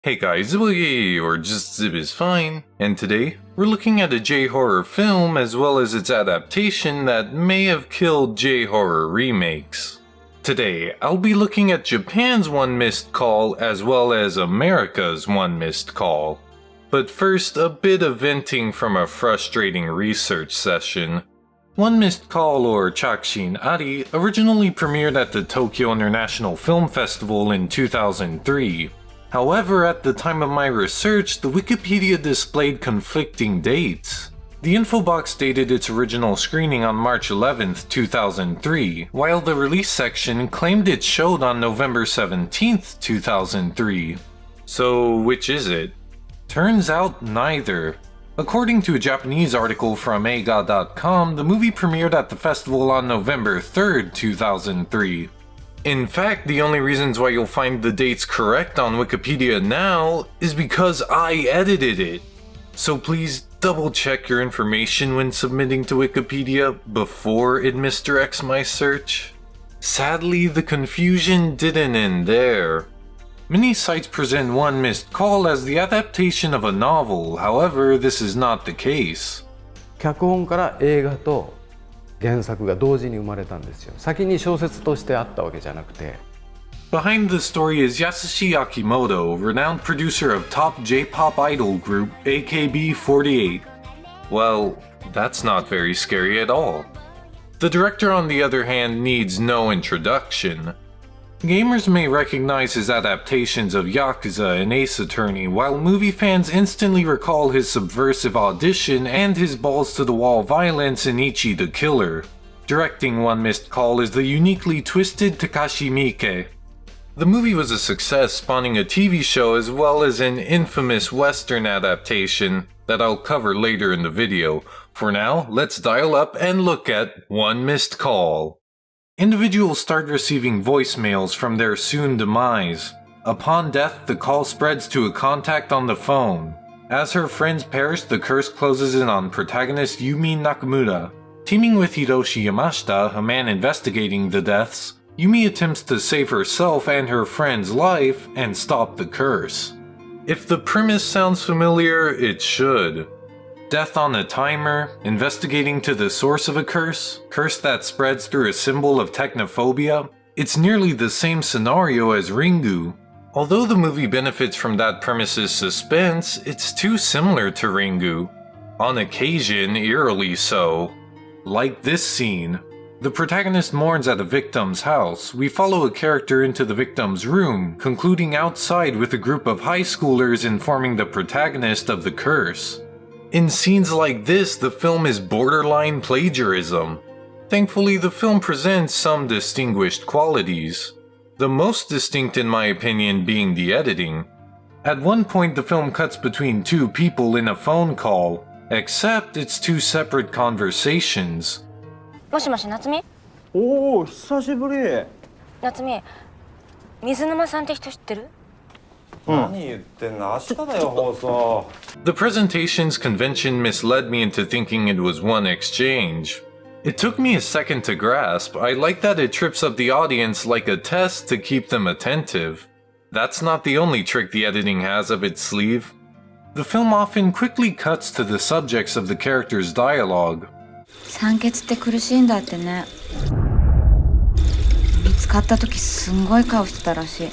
Hey guys, Zibboyeye, or just Zib is fine, and today we're looking at a J-horror film as well as its adaptation that may have killed J-horror remakes. Today, I'll be looking at Japan's One Missed Call as well as America's One Missed Call. But first, a bit of venting from a frustrating research session. One Missed Call, or Chakushin Ari, originally premiered at the Tokyo International Film Festival in 2003. However, at the time of my research, the Wikipedia displayed conflicting dates. The info box stated its original screening on March 11, 2003, while the release section claimed it showed on November 17, 2003. So, which is it? Turns out neither. According to a Japanese article from eiga.com, the movie premiered at the festival on November 3, 2003. In fact, the only reasons why you'll find the dates correct on Wikipedia now is because I edited it. So please double check your information when submitting to Wikipedia before it misdirects my search. Sadly, the confusion didn't end there. Many sites present One Missed Call as the adaptation of a novel, however, this is not the case. 脚本から映画と原作が同時に生まれたんですよ。先に小説としてあったわけじゃなくて。Behind the story is Yasushi Akimoto, renowned producer of top J-pop idol group AKB48. Well, that's not very scary at all. The director, on the other hand, needs no introduction. Gamers may recognize his adaptations of Yakuza and Ace Attorney, while movie fans instantly recall his subversive audition and his balls-to-the-wall violence in Ichi the Killer. Directing One Missed Call is the uniquely twisted Takashi Miike. The movie was a success, spawning a TV show as well as an infamous Western adaptation that I'll cover later in the video. For now, let's dial up and look at One Missed Call. Individuals start receiving voicemails from their soon demise. Upon death, the call spreads to a contact on the phone. As her friends perish, the curse closes in on protagonist Yumi Nakamura. Teaming with Hiroshi Yamashita, a man investigating the deaths, Yumi attempts to save herself and her friend's life and stop the curse. If the premise sounds familiar, it should. Death on a timer, investigating to the source of a curse that spreads through a symbol of technophobia. It's nearly the same scenario as Ringu. Although the movie benefits from that premise's suspense, it's too similar to Ringu. On occasion, eerily so. Like this scene. The protagonist mourns at a victim's house. We follow a character into the victim's room, concluding outside with a group of high schoolers informing the protagonist of the curse. In scenes like this, the film is borderline plagiarism. Thankfully, the film presents some distinguished qualities. The most distinct, in my opinion, being the editing. At one point, the film cuts between two people in a phone call, except it's two separate conversations. もしもし、夏美？おお、久しぶり。夏美、水沼さんって人知ってる？何言ってんの？明日だよ、放送。The presentation's convention misled me into thinking it was one exchange. It took me a second to grasp. I like that it trips up the audience like a test to keep them attentive. That's not the only trick the editing has up its sleeve. The film often quickly cuts to the subjects of the characters' dialogue. 酸欠って苦しいんだってね。見つかった時すんごい顔してたらしい。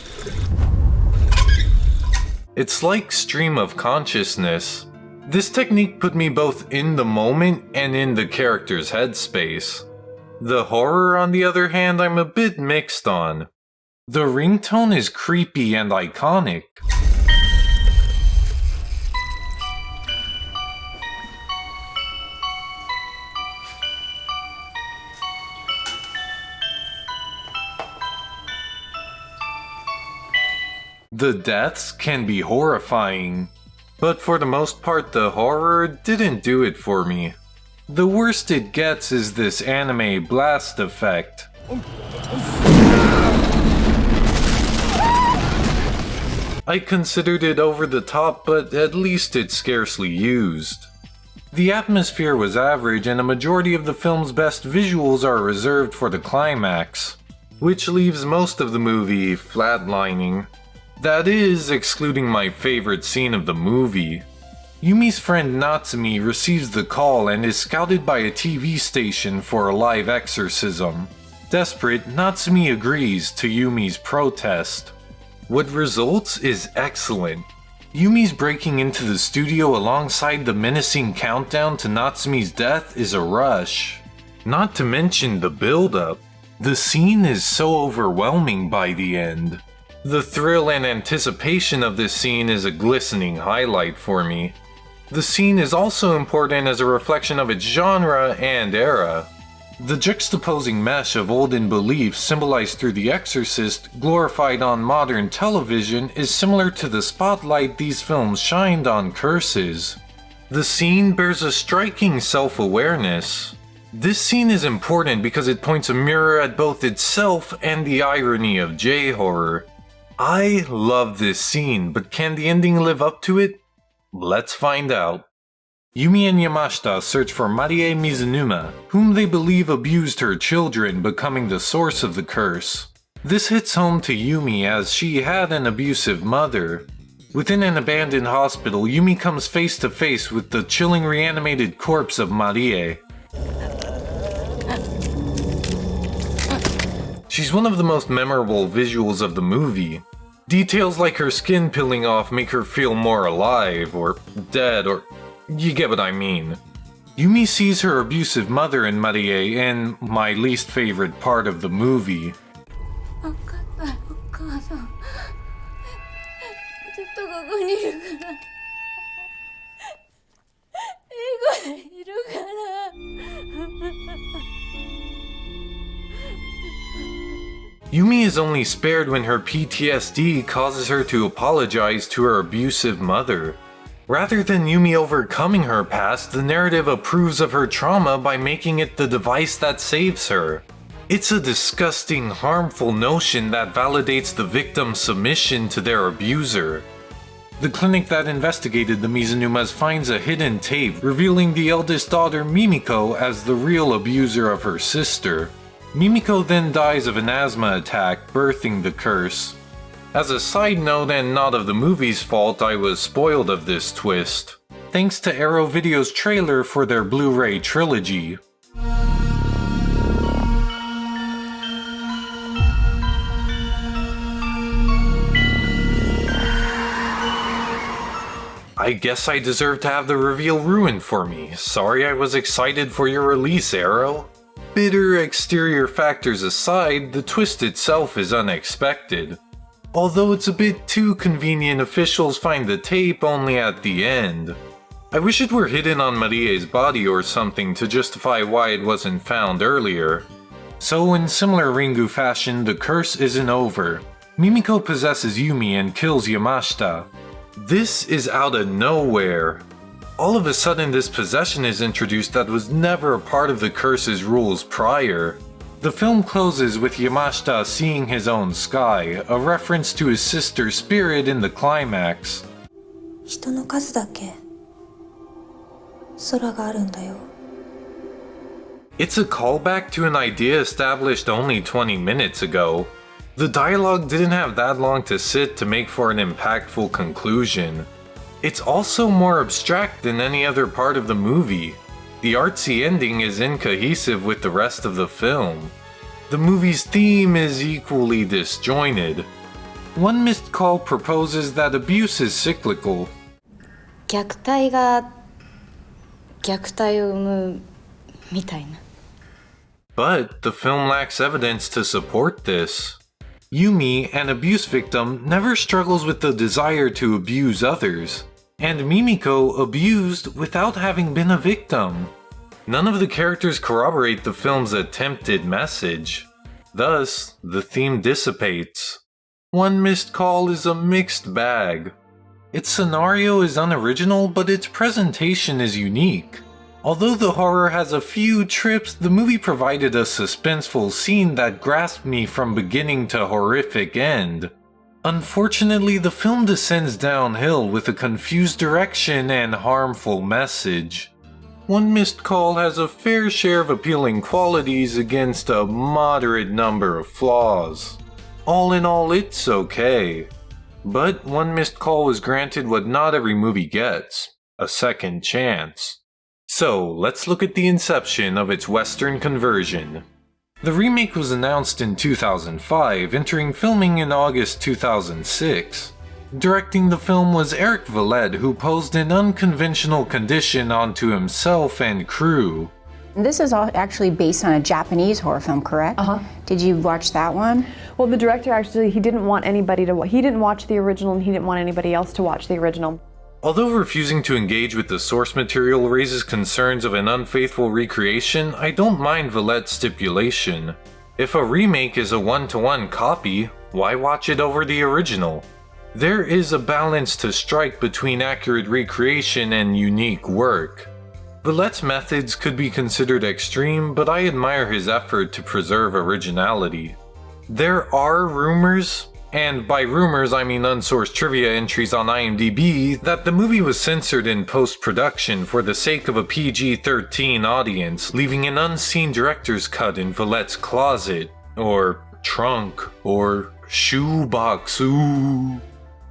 It's like stream of consciousness. This technique put me both in the moment and in the character's headspace. The horror, on the other hand, I'm a bit mixed on. The ringtone is creepy and iconic. The deaths can be horrifying, but for the most part the horror didn't do it for me. The worst it gets is this anime blast effect. I considered it over the top, but at least it's scarcely used. The atmosphere was average, and a majority of the film's best visuals are reserved for the climax, which leaves most of the movie flatlining. That is, excluding my favorite scene of the movie. Yumi's friend Natsumi receives the call and is scouted by a TV station for a live exorcism. Desperate, Natsumi agrees to Yumi's protest. What results is excellent. Yumi's breaking into the studio alongside the menacing countdown to Natsumi's death is a rush. Not to mention the build-up. The scene is so overwhelming by the end. The thrill and anticipation of this scene is a glistening highlight for me. The scene is also important as a reflection of its genre and era. The juxtaposing mesh of olden beliefs symbolized through The Exorcist, glorified on modern television, is similar to the spotlight these films shined on curses. The scene bears a striking self-awareness. This scene is important because it points a mirror at both itself and the irony of J-horror. I love this scene, but can the ending live up to it? Let's find out. Yumi and Yamashita search for Marie Mizunuma, whom they believe abused her children, becoming the source of the curse. This hits home to Yumi as she had an abusive mother. Within an abandoned hospital, Yumi comes face to face with the chilling reanimated corpse of Marie. She's one of the most memorable visuals of the movie. Details like her skin peeling off make her feel more alive, or dead, or you get what I mean. Yumi sees her abusive mother in Marie in my least favorite part of the movie. 分かったよお母さんずっとここにいるから英語でいるから Yumi is only spared when her PTSD causes her to apologize to her abusive mother. Rather than Yumi overcoming her past, the narrative approves of her trauma by making it the device that saves her. It's a disgusting, harmful notion that validates the victim's submission to their abuser. The clinic that investigated the Mizunumas finds a hidden tape revealing the eldest daughter Mimiko as the real abuser of her sister. Mimiko then dies of an asthma attack, birthing the curse. As a side note and not of the movie's fault, I was spoiled of this twist. Thanks to Arrow Video's trailer for their Blu-ray trilogy. I guess I deserve to have the reveal ruined for me. Sorry I was excited for your release, Arrow. Bitter exterior factors aside, the twist itself is unexpected. Although it's a bit too convenient, officials find the tape only at the end. I wish it were hidden on Marie's body or something to justify why it wasn't found earlier. So in similar Ringu fashion, the curse isn't over. Mimiko possesses Yumi and kills Yamashita. This is out of nowhere. All of a sudden this possession is introduced that was never a part of the curse's rules prior. The film closes with Yamashita seeing his own sky, a reference to his sister's spirit in the climax. 人の数だけ空があるんだよ It's a callback to an idea established only 20 minutes ago. The dialogue didn't have that long to sit to make for an impactful conclusion. It's also more abstract than any other part of the movie. The artsy ending is incohesive with the rest of the film. The movie's theme is equally disjointed. One missed call proposes that abuse is cyclical. 虐待が虐待を生むみたいな。 But the film lacks evidence to support this. Yumi, an abuse victim, never struggles with the desire to abuse others. And Mimiko abused without having been a victim. None of the characters corroborate the film's attempted message. Thus, the theme dissipates. One missed call is a mixed bag. Its scenario is unoriginal, but its presentation is unique. Although the horror has a few trips, the movie provided a suspenseful scene that grasped me from beginning to horrific end. Unfortunately, the film descends downhill with a confused direction and harmful message. One Missed Call has a fair share of appealing qualities against a moderate number of flaws. All in all, it's okay. But One Missed Call was granted what not every movie gets: a second chance. So, let's look at the inception of its Western conversion. The remake was announced in 2005, entering filming in August 2006. Directing the film was Eric Valette, who posed an unconventional condition onto himself and crew. This is all actually based on a Japanese horror film, correct? Did you watch that one? Well, the director actually, he didn't want anybody to, he didn't watch the original and he didn't want anybody else to watch the original. Although refusing to engage with the source material raises concerns of an unfaithful recreation, I don't mind Valette's stipulation. If a remake is a one-to-one copy, why watch it over the original? There is a balance to strike between accurate recreation and unique work. Valette's methods could be considered extreme, but I admire his effort to preserve originality. There are rumors, and by rumors I mean unsourced trivia entries on IMDb, that the movie was censored in post-production for the sake of a PG-13 audience, leaving an unseen director's cut in Valette's closet, or trunk, or shoebox, ooh.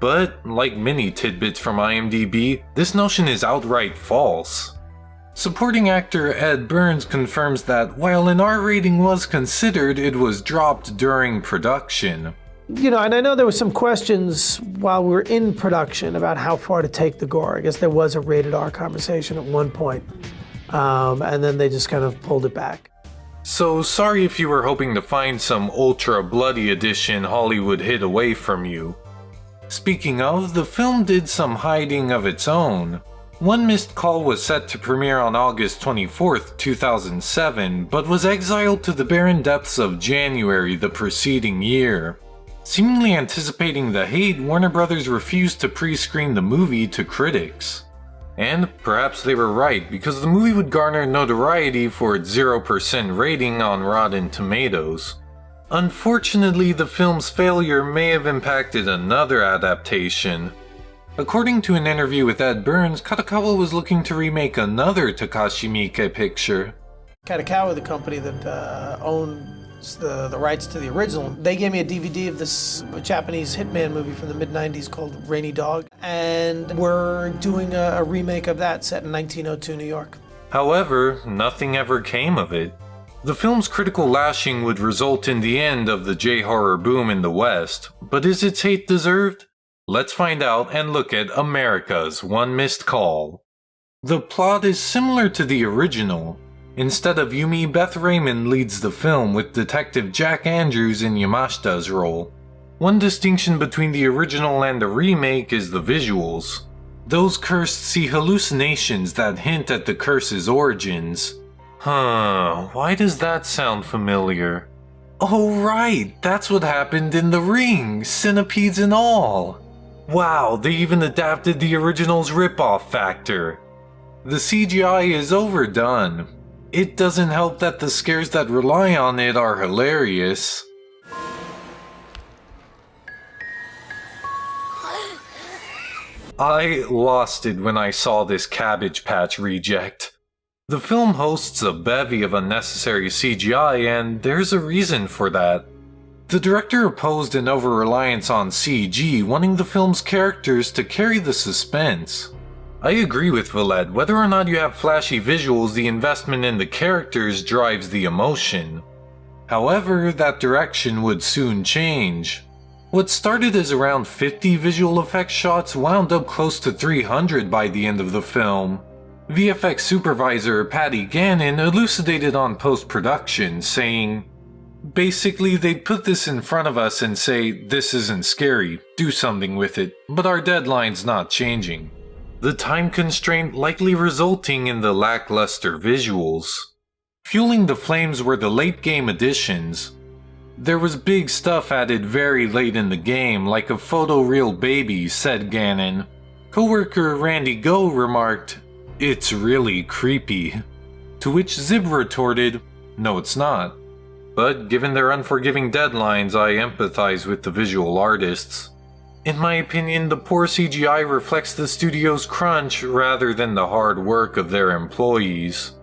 But, like many tidbits from IMDb, this notion is outright false. Supporting actor Ed Burns confirms that while an R rating was considered, it was dropped during production. You know, and I know there were some questions while we were in production about how far to take the gore. I guess there was a rated R conversation at one point, and then they just kind of pulled it back. So sorry if you were hoping to find some ultra bloody edition Hollywood hid away from you. Speaking of, the film did some hiding of its own. One Missed Call was set to premiere on August 24th, 2007, but was exiled to the barren depths of January the preceding year. Seemingly anticipating the hate, Warner Brothers refused to pre-screen the movie to critics. And perhaps they were right, because the movie would garner notoriety for its 0% rating on Rotten Tomatoes. Unfortunately, the film's failure may have impacted another adaptation. According to an interview with Ed Burns, Kadokawa was looking to remake another Takashi Miike picture. Kadokawa, the company that owns the rights to the original, they gave me a DVD of this Japanese hitman movie from the mid-90s called Rainy Dog, and we're doing a remake of that set in 1902 New York. However, nothing ever came of it. The film's critical lashing would result in the end of the J-horror boom in the West, but is its hate deserved? Let's find out and look at America's One Missed Call. The plot is similar to the original. Instead of Yumi, Beth Raymond leads the film with Detective Jack Andrews in Yamashita's role. One distinction between the original and the remake is the visuals. Those cursed see hallucinations that hint at the curse's origins. Why does that sound familiar? Oh right, that's what happened in The Ring, centipedes and all. Wow, they even adapted the original's ripoff factor. The CGI is overdone. It doesn't help that the scares that rely on it are hilarious. I lost it when I saw this Cabbage Patch reject. The film hosts a bevy of unnecessary CGI, and there's a reason for that. The director opposed an over-reliance on CG, wanting the film's characters to carry the suspense. I agree with Valette, whether or not you have flashy visuals, the investment in the characters drives the emotion. However, that direction would soon change. What started as around 50 visual effects shots wound up close to 300 by the end of the film. VFX supervisor Patty Gannon elucidated on post-production, saying, "Basically, they'd put this in front of us and say, this isn't scary, do something with it, but our deadline's not changing." The time constraint likely resulting in the lackluster visuals. Fueling the flames were the late-game additions. There was big stuff added very late in the game, like a photoreal baby, said Gannon. Coworker Randy Go remarked, "It's really creepy." To which Zib retorted, "No, it's not." But given their unforgiving deadlines, I empathize with the visual artists. In my opinion, the poor CGI reflects the studio's crunch rather than the hard work of their employees.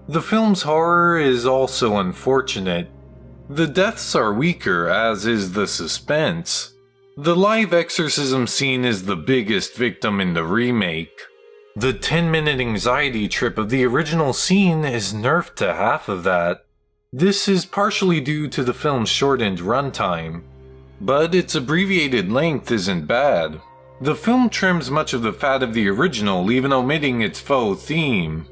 The film's horror is also unfortunate. The deaths are weaker, as is the suspense. The live exorcism scene is the biggest victim in the remake. The 10-minute anxiety trip of the original scene is nerfed to half of that. This is partially due to the film's shortened runtime, but its abbreviated length isn't bad. The film trims much of the fat of the original, even omitting its faux theme.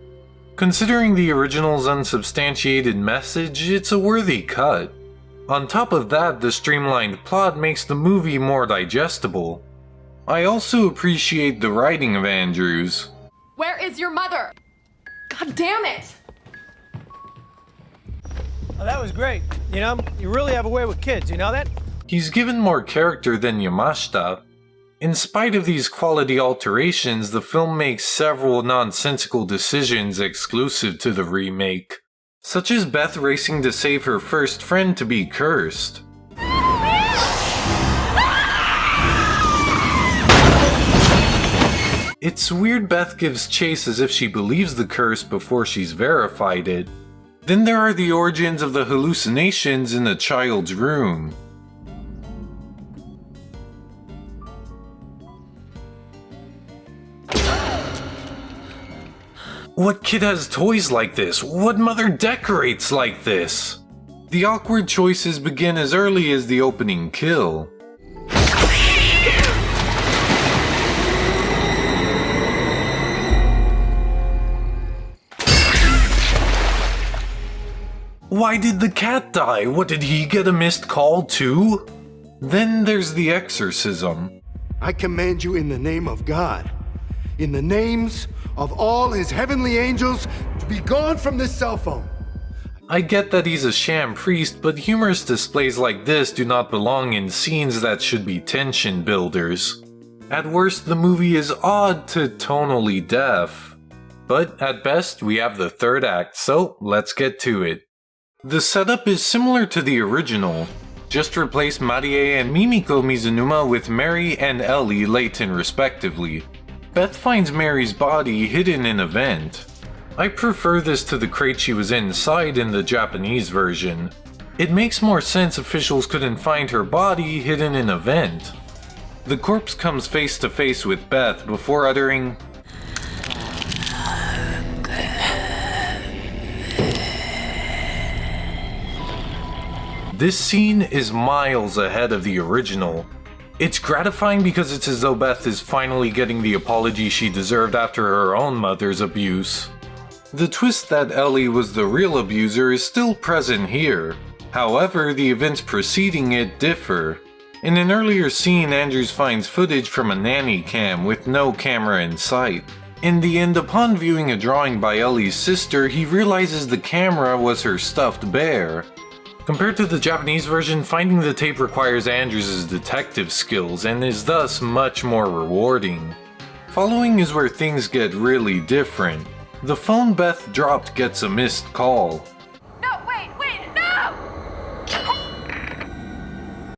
Considering the original's unsubstantiated message, it's a worthy cut. On top of that, the streamlined plot makes the movie more digestible. I also appreciate the writing of Andrews. Where is your mother? God damn it! Oh, that was great. You know, you really have a way with kids, you know that? He's given more character than Yamashita. In spite of these quality alterations, the film makes several nonsensical decisions exclusive to the remake, such as Beth racing to save her first friend to be cursed. It's weird Beth gives chase as if she believes the curse before she's verified it. Then there are the origins of the hallucinations in the child's room. What kid has toys like this? What mother decorates like this? The awkward choices begin as early as the opening kill. Why did the cat die? What, did he get a missed call too? Then there's the exorcism. I command you in the name of God, in the names of all his heavenly angels, to be gone from this cell phone. I get that he's a sham priest, but humorous displays like this do not belong in scenes that should be tension builders. At worst, the movie is odd to tonally deaf. But at best, we have the third act, so let's get to it. The setup is similar to the original. Just replace Marie and Mimiko Mizunuma with Mary and Ellie Layton respectively. Beth finds Mary's body hidden in a vent. I prefer this to the crate she was inside in the Japanese version. It makes more sense officials couldn't find her body hidden in a vent. The corpse comes face to face with Beth before uttering, This scene is miles ahead of the original. It's gratifying because it's as though Beth is finally getting the apology she deserved after her own mother's abuse. The twist that Ellie was the real abuser is still present here. However, the events preceding it differ. In an earlier scene, Andrews finds footage from a nanny cam with no camera in sight. In the end, upon viewing a drawing by Ellie's sister, he realizes the camera was her stuffed bear. Compared to the Japanese version, finding the tape requires Andrews' detective skills and is thus much more rewarding. Following is where things get really different. The phone Beth dropped gets a missed call. No, wait, no!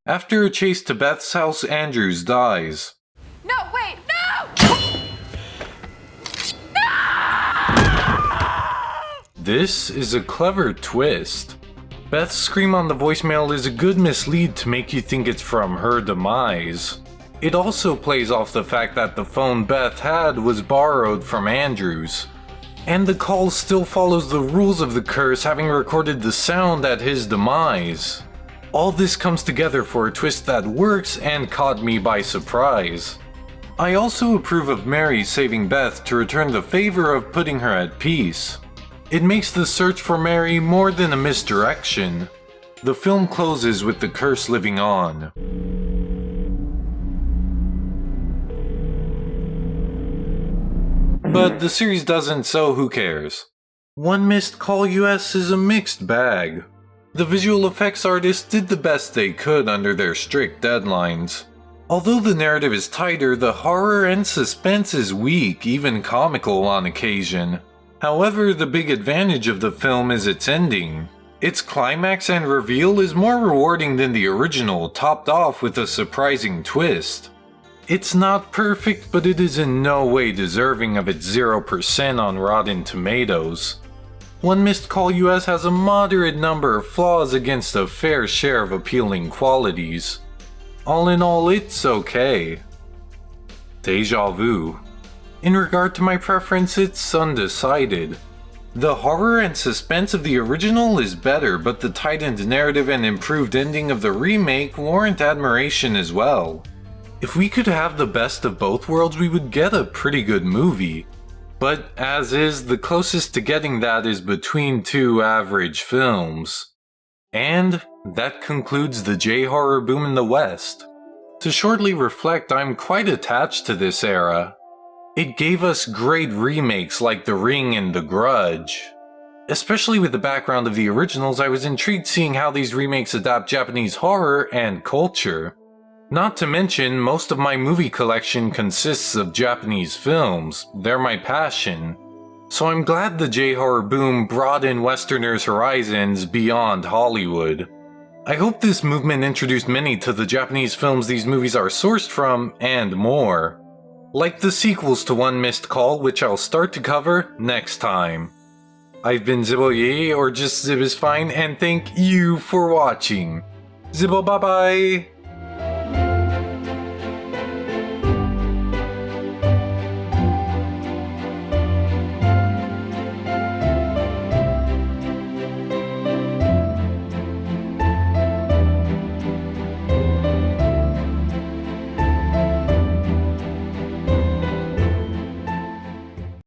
After a chase to Beth's house, Andrews dies. No, wait, no! This is a clever twist. Beth's scream on the voicemail is a good mislead to make you think it's from her demise. It also plays off the fact that the phone Beth had was borrowed from Andrews. And the call still follows the rules of the curse, having recorded the sound at his demise. All this comes together for a twist that works and caught me by surprise. I also approve of Mary saving Beth to return the favor of putting her at peace. It makes the search for Mary more than a misdirection. The film closes with the curse living on. But the series doesn't, so who cares? One Missed Call US is a mixed bag. The visual effects artists did the best they could under their strict deadlines. Although the narrative is tighter, the horror and suspense is weak, even comical on occasion. However, the big advantage of the film is its ending. Its climax and reveal is more rewarding than the original, topped off with a surprising twist. It's not perfect, but it is in no way deserving of its 0% on Rotten Tomatoes. One Missed Call US has a moderate number of flaws against a fair share of appealing qualities. all in all, it's okay. Deja vu. In regard to my preference, it's undecided. The horror and suspense of the original is better, but the tightened narrative and improved ending of the remake warrant admiration as well. If we could have the best of both worlds, we would get a pretty good movie. But as is, the closest to getting that is between two average films. And that concludes the J-horror boom in the West. To shortly reflect, I'm quite attached to this era. It gave us great remakes like The Ring and The Grudge. Especially with the background of the originals, I was intrigued seeing how these remakes adapt Japanese horror and culture. Not to mention, most of my movie collection consists of Japanese films. They're my passion. So I'm glad the J-horror boom broadened Westerners' horizons beyond Hollywood. I hope this movement introduced many to the Japanese films these movies are sourced from, and more. Like the sequels to One Missed Call, which I'll start to cover next time. I've been Zibboyeye, or just Zib is fine, and thank you for watching. Zibbo bye bye!